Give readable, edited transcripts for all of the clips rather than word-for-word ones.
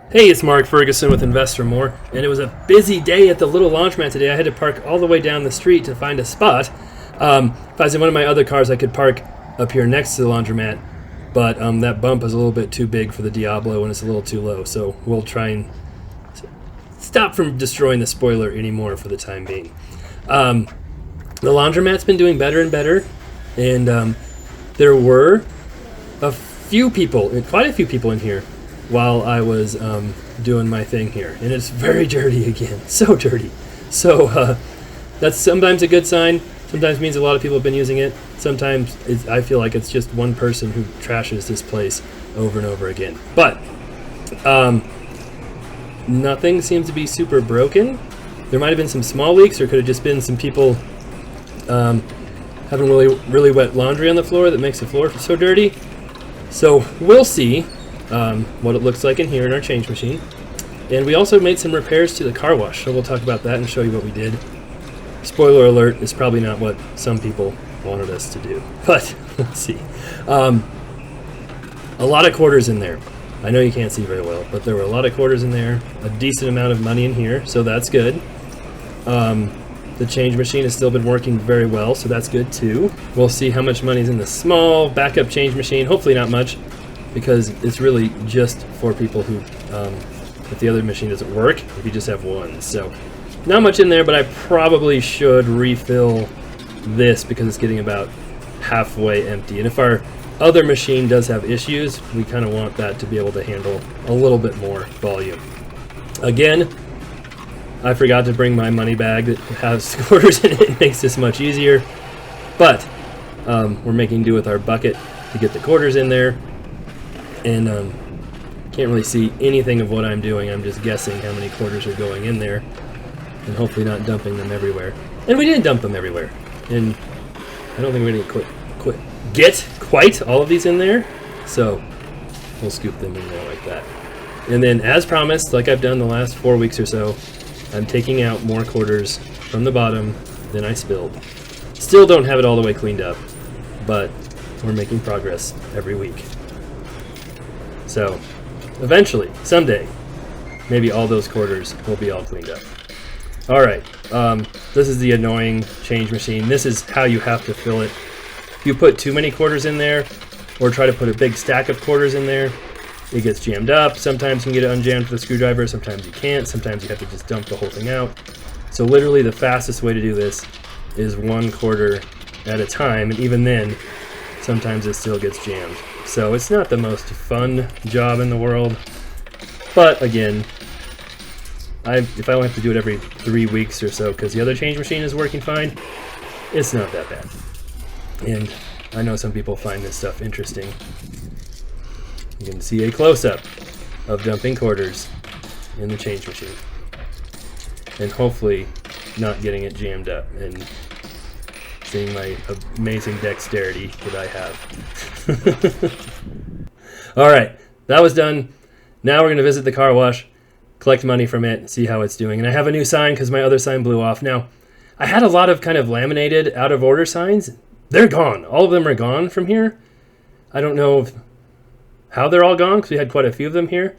Hey, it's Mark Ferguson with Invest for More, and it was a busy day at the little laundromat today. I had to park all the way down the street to find a spot. If I was in one of my other cars, I could park up here next to the laundromat, but that bump is a little bit too big for the Diablo and it's a little too low, so we'll try and stop from destroying the spoiler anymore for the time being. The laundromat's been doing better and better, and there were quite a few people in here while I was doing my thing here, and it's very dirty again, so dirty. So that's sometimes a good sign. Sometimes means a lot of people have been using it. Sometimes I feel like it's just one person who trashes this place over and over again. But nothing seems to be super broken. There might have been some small leaks, or could have just been some people having really wet laundry on the floor that makes the floor so dirty. So we'll see what it looks like in here in our change machine. And we also made some repairs to the car wash, so we'll talk about that and show you what we did. Spoiler alert, is probably not what some people wanted us to do, but let's see. A lot of quarters in there. I know you can't see very well, but there were a lot of quarters in there, a decent amount of money in here, so that's good. The change machine has still been working very well, so that's good too. We'll see how much money's in the small backup change machine. Hopefully not much, because it's really just for people who, if the other machine doesn't work, if you just have one. So not much in there, but I probably should refill this because it's getting about halfway empty. And if our other machine does have issues, we kind of want that to be able to handle a little bit more volume. Again, I forgot to bring my money bag that has quarters in it. It makes this much easier, but we're making do with our bucket to get the quarters in there, and can't really see anything of what I'm doing. I'm just guessing how many quarters are going in there, and hopefully not dumping them everywhere. And we didn't dump them everywhere, and I don't think we're going to get quite all of these in there, so we'll scoop them in there like that. And then, as promised, like I've done the last 4 weeks or so, I'm taking out more quarters from the bottom than I spilled. Still don't have it all the way cleaned up, but we're making progress every week. So eventually, someday, maybe all those quarters will be all cleaned up. All right, this is the annoying change machine. This is how you have to fill it. If you put too many quarters in there, or try to put a big stack of quarters in there, it gets jammed up. Sometimes you can get it unjammed with a screwdriver, sometimes you can't. Sometimes you have to just dump the whole thing out. So literally the fastest way to do this is 1 quarter at a time, and even then, sometimes it still gets jammed. So it's not the most fun job in the world, but again, if I only have to do it every 3 weeks or so because the other change machine is working fine, it's not that bad. And I know some people find this stuff interesting. You can see a close-up of dumping quarters in the change machine, and hopefully not getting it jammed up and seeing my amazing dexterity that I have. All right, that was done. Now we're going to visit the car wash, collect money from it, see how it's doing. And I have a new sign because my other sign blew off. Now, I had a lot of kind of laminated out-of-order signs. They're gone. All of them are gone from here. I don't know how they're all gone because we had quite a few of them here.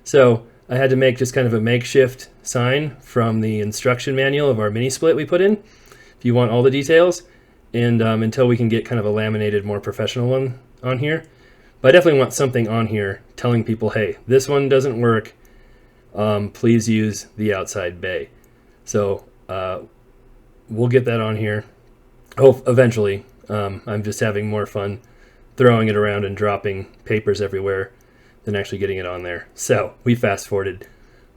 So I had to make just kind of a makeshift sign from the instruction manual of our mini split we put in, if you want all the details, and until we can get kind of a laminated, more professional one on here. But I definitely want something on here telling people, hey, this one doesn't work. Please use the outside bay. So we'll get that on here. Oh, eventually. I'm just having more fun throwing it around and dropping papers everywhere than actually getting it on there. So we fast forwarded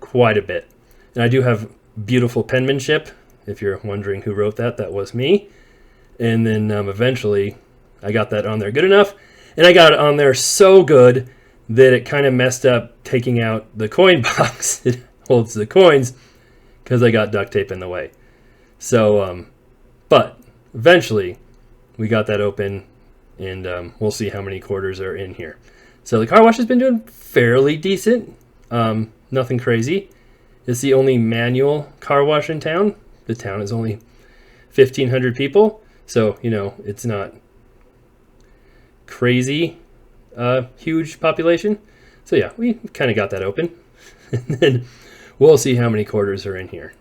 quite a bit. And I do have beautiful penmanship. If you're wondering who wrote that, that was me. And then eventually I got that on there good enough. And I got it on there so good that it kind of messed up taking out the coin box. It holds the coins because I got duct tape in the way. So, but eventually we got that open, and we'll see how many quarters are in here. So the car wash has been doing fairly decent. Nothing crazy. It's the only manual car wash in town. The town is only 1,500 people. So, you know, it's not crazy huge population. So yeah, we kind of got that open. And then we'll see how many quarters are in here.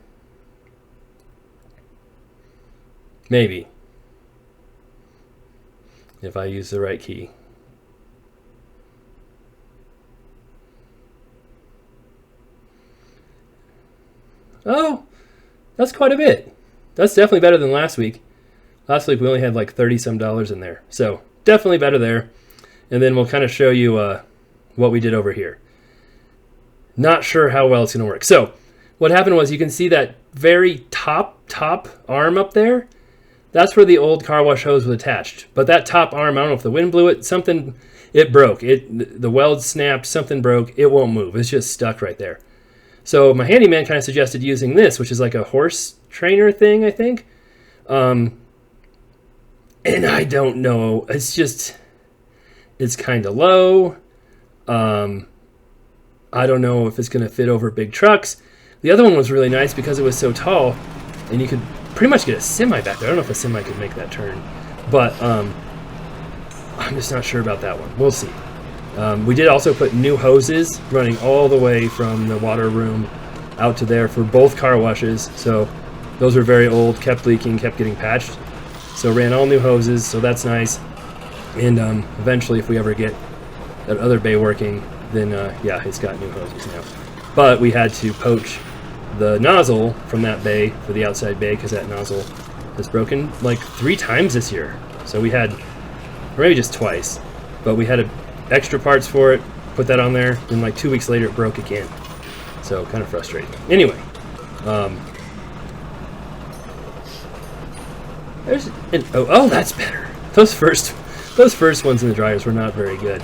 Maybe. If I use the right key. Oh, that's quite a bit. That's definitely better than last week. Last week we only had like 30 some dollars in there. So definitely better there. And then we'll kind of show you what we did over here. Not sure how well it's going to work. So what happened was, you can see that very top arm up there. That's where the old car wash hose was attached. But that top arm, I don't know if the wind blew it, it broke. The weld snapped, something broke. It won't move. It's just stuck right there. So my handyman kind of suggested using this, which is like a horse trainer thing, I think. And I don't know. It's kind of low. I don't know if it's going to fit over big trucks. The other one was really nice because it was so tall, and you could pretty much get a semi back there. I don't know if a semi could make that turn, but I'm just not sure about that one. We'll see. We did also put new hoses running all the way from the water room out to there for both car washes. So those were very old, kept leaking, kept getting patched. So ran all new hoses, so that's nice. And eventually, if we ever get that other bay working, then yeah, it's got new hoses now. But we had to poach the nozzle from that bay for the outside bay, because that nozzle has broken like 3 times this year. So we had, or maybe just twice, but we had extra parts for it, put that on there, and like 2 weeks later it broke again. So kind of frustrating. Anyway, oh, that's better. Those first ones in the dryers were not very good,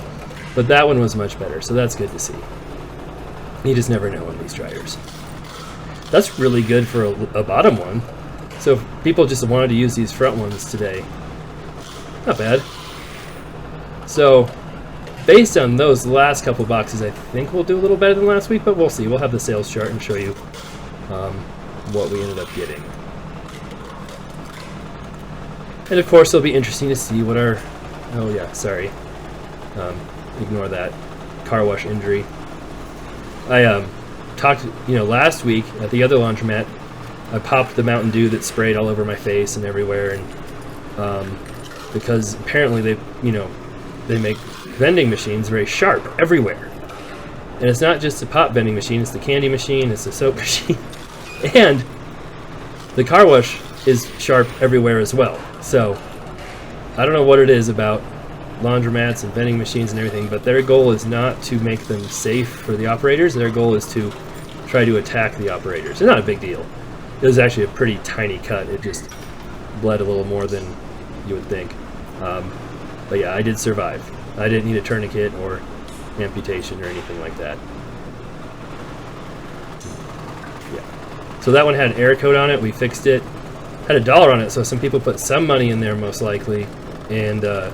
but that one was much better, so that's good to see. You just never know on these dryers. That's really good for a bottom one. So if people just wanted to use these front ones today, not bad. So based on those last couple boxes, I think we'll do a little better than last week, but we'll see. We'll have the sales chart and show you what we ended up getting. And of course, it'll be interesting to see what our, oh yeah, sorry, ignore that, car wash injury. I talked, last week at the other laundromat, I popped the Mountain Dew that sprayed all over my face and everywhere, and because apparently they make vending machines very sharp everywhere. And it's not just the pop vending machine, it's the candy machine, it's the soap machine, and the car wash is sharp everywhere as well. So I don't know what it is about laundromats and vending machines and everything, but their goal is not to make them safe for the operators. Their goal is to try to attack the operators. It's not a big deal. It was actually a pretty tiny cut. It just bled a little more than you would think. But yeah, I did survive. I didn't need a tourniquet or amputation or anything like that. Yeah. So that one had an air coat on it. We fixed it. Had $1 on it, so some people put some money in there most likely, and they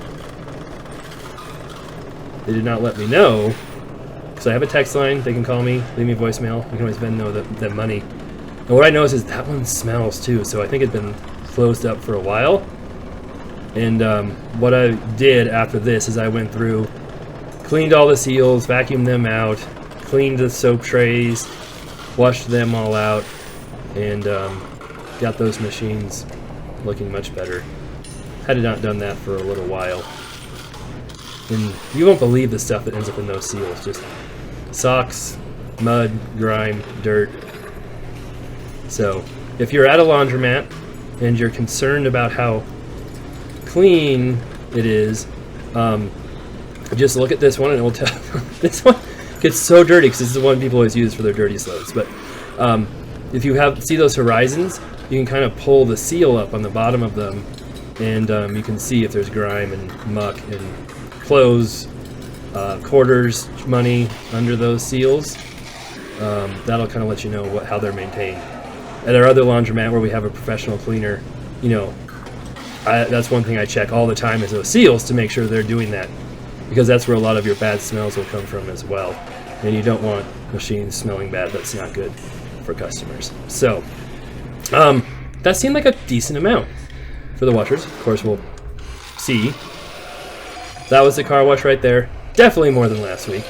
did not let me know, because I have a text line. They can call me, leave me a voicemail. You can always know the money. And what I noticed is that one smells too, so I think it's been closed up for a while. And what I did after this is I went through, cleaned all the seals, vacuumed them out, cleaned the soap trays, washed them all out, and got those machines looking much better. Had not done that for a little while. And you won't believe the stuff that ends up in those seals. Just socks, mud, grime, dirt. So if you're at a laundromat and you're concerned about how clean it is, just look at this one and it will tell. This one gets so dirty because this is the one people always use for their dirtiest loads. But if you see those horizons, you can kind of pull the seal up on the bottom of them, and you can see if there's grime and muck and clothes, quarters, money under those seals. That'll kind of let you know how they're maintained. At our other laundromat where we have a professional cleaner, that's one thing I check all the time is those seals to make sure they're doing that, because that's where a lot of your bad smells will come from as well. And you don't want machines smelling bad. That's not good for customers. So that seemed like a decent amount for the washers. Of course, we'll see. That was the car wash right there. Definitely more than last week.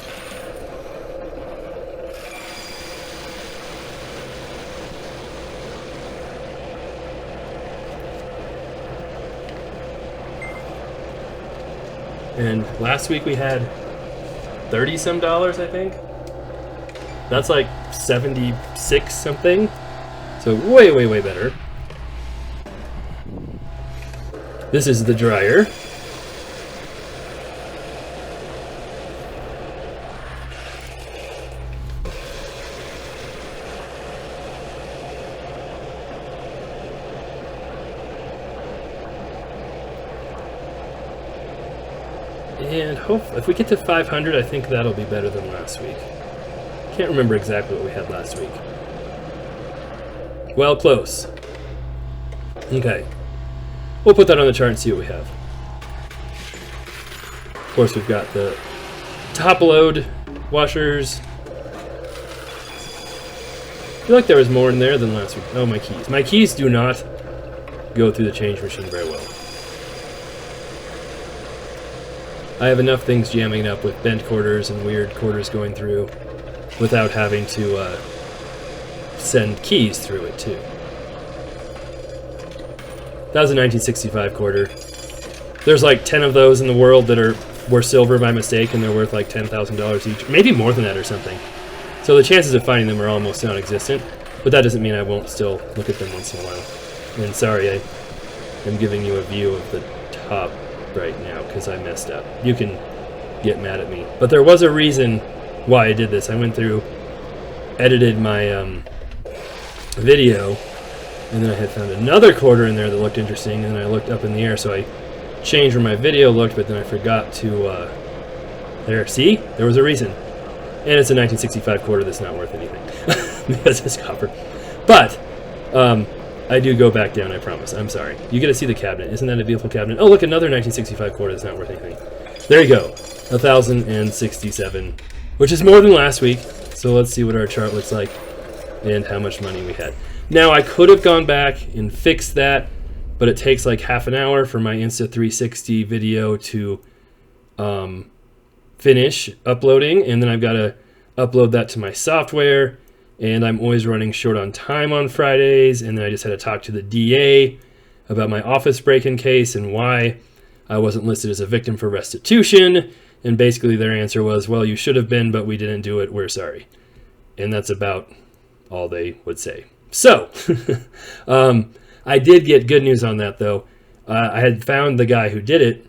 And last week we had 30 some dollars, I think. That's like 76 something. So way, way, way better. This is the dryer. And if we get to 500, I think that'll be better than last week. Can't remember exactly what we had last week. Well, close. Okay. We'll put that on the chart and see what we have. Of course, we've got the top load washers. I feel like there was more in there than last week. Oh, my keys. My keys do not go through the change machine very well. I have enough things jamming up with bent quarters and weird quarters going through without having to send keys through it too. That was a 1965 quarter. There's like 10 of those in the world that were silver by mistake, and they're worth like $10,000 each, maybe more than that or something. So the chances of finding them are almost non-existent, but that doesn't mean I won't still look at them once in a while. And sorry, I am giving you a view of the top right now because I messed up. You can get mad at me, but there was a reason why I did this. I went through, edited my video, and then I had found another quarter in there that looked interesting, and then I looked up in the air, so I changed where my video looked, but then I forgot to there. See, there was a reason. And it's a 1965 quarter that's not worth anything because it's copper. But I do go back down, I promise. I'm sorry. You get to see the cabinet. Isn't that a beautiful cabinet? Oh, look, another 1965 quarter that's not worth anything. There you go. 1,067, which is more than last week. So let's see what our chart looks like and how much money we had. Now, I could have gone back and fixed that, but it takes like half an hour for my Insta360 video to finish uploading, and then I've got to upload that to my software, and I'm always running short on time on Fridays, and then I just had to talk to the DA about my office break-in case and why I wasn't listed as a victim for restitution, and basically their answer was, well, you should have been, but we didn't do it, we're sorry. And that's about all they would say. So, I did get good news on that, though. I had found the guy who did it,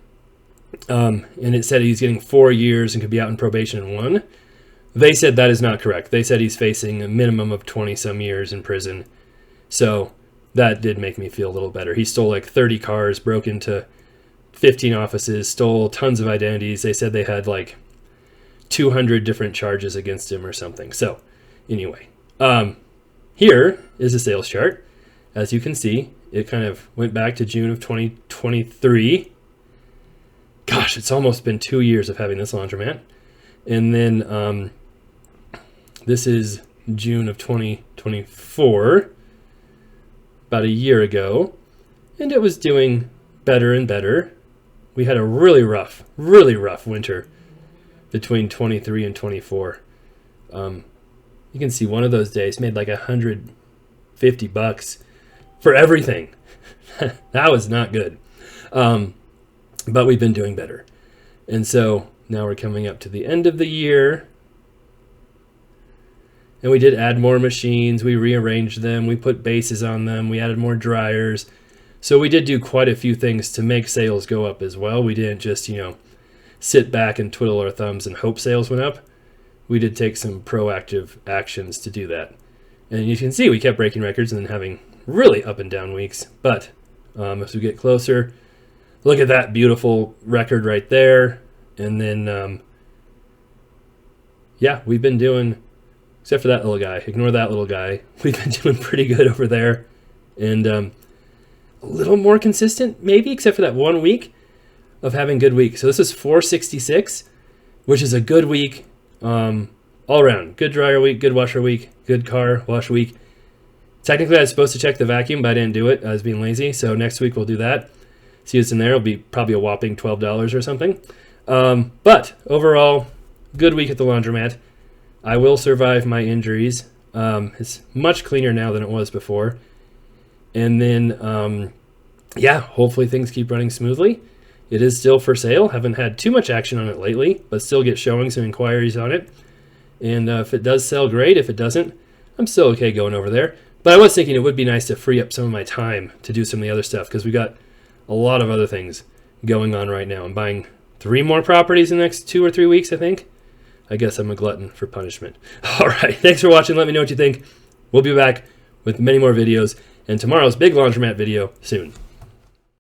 and it said he's getting 4 years and could be out in probation in 1. They said that is not correct. They said he's facing a minimum of 20-some years in prison. So that did make me feel a little better. He stole like 30 cars, broke into 15 offices, stole tons of identities. They said they had like 200 different charges against him or something. So anyway, here is a sales chart. As you can see, it kind of went back to June of 2023. Gosh, it's almost been 2 years of having this laundromat. And then this is June of 2024, about a year ago. And it was doing better and better. We had a really rough winter between 23 and 24. You can see one of those days made like $150 for everything. That was not good. But we've been doing better. And so now we're coming up to the end of the year. And we did add more machines. We rearranged them. We put bases on them. We added more dryers. So we did do quite a few things to make sales go up as well. We didn't just, sit back and twiddle our thumbs and hope sales went up. We did take some proactive actions to do that. And you can see we kept breaking records and then having really up and down weeks. But as we get closer, look at that beautiful record right there. And then, yeah, we've been doing, except for that little guy, ignore that little guy. We've been doing pretty good over there. And a little more consistent, maybe, except for that 1 week of having good weeks. So this is 466, which is a good week all around. Good dryer week, good washer week, good car wash week. Technically, I was supposed to check the vacuum, but I didn't do it. I was being lazy. So next week we'll do that. See what's in there. It'll be probably a whopping $12 or something. But overall, good week at the laundromat. I will survive my injuries. It's much cleaner now than it was before. And then, yeah, hopefully things keep running smoothly. It is still for sale. Haven't had too much action on it lately, but still get showings and inquiries on it. And if it does sell, great. If it doesn't, I'm still okay going over there. But I was thinking it would be nice to free up some of my time to do some of the other stuff, because we got a lot of other things going on right now. I'm buying 3 more properties in the next 2 or 3 weeks, I think. I guess I'm a glutton for punishment. All right, thanks for watching. Let me know what you think. We'll be back with many more videos, and tomorrow's big laundromat video soon.